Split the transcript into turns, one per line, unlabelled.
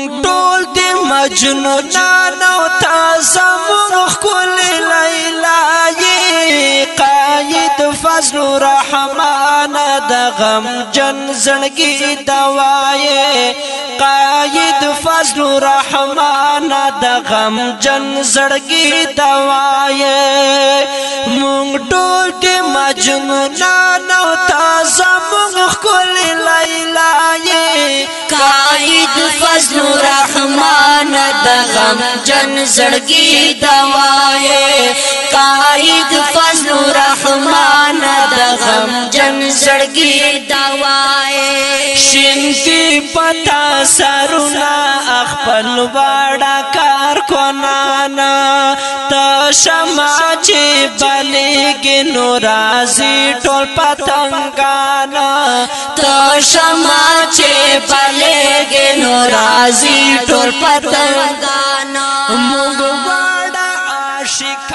مونږ ټول د مجنونانو تازه مونږ ښکلې لیلا یې قاید فضل الرحمن د غمجن زړګي دوا یې قاید فضل الرحمن د غمجن زړګي دوا یې مونږ ټول د مجنونانو تازه مونږ ښکلې لیلا یې
قائد فضل الرحمن د غمجن زړګي دوا یې قائد فضل الرحمن د غمجن زړګي دوا یې
شینتی پتا سرونه خپل واړه کار کونانا ته شمع چې بلېږي نو راځي ټول پتنګانا
ته شمع چې بلېږي نو راځي ټول پتنګانا
موږ واړه عاشق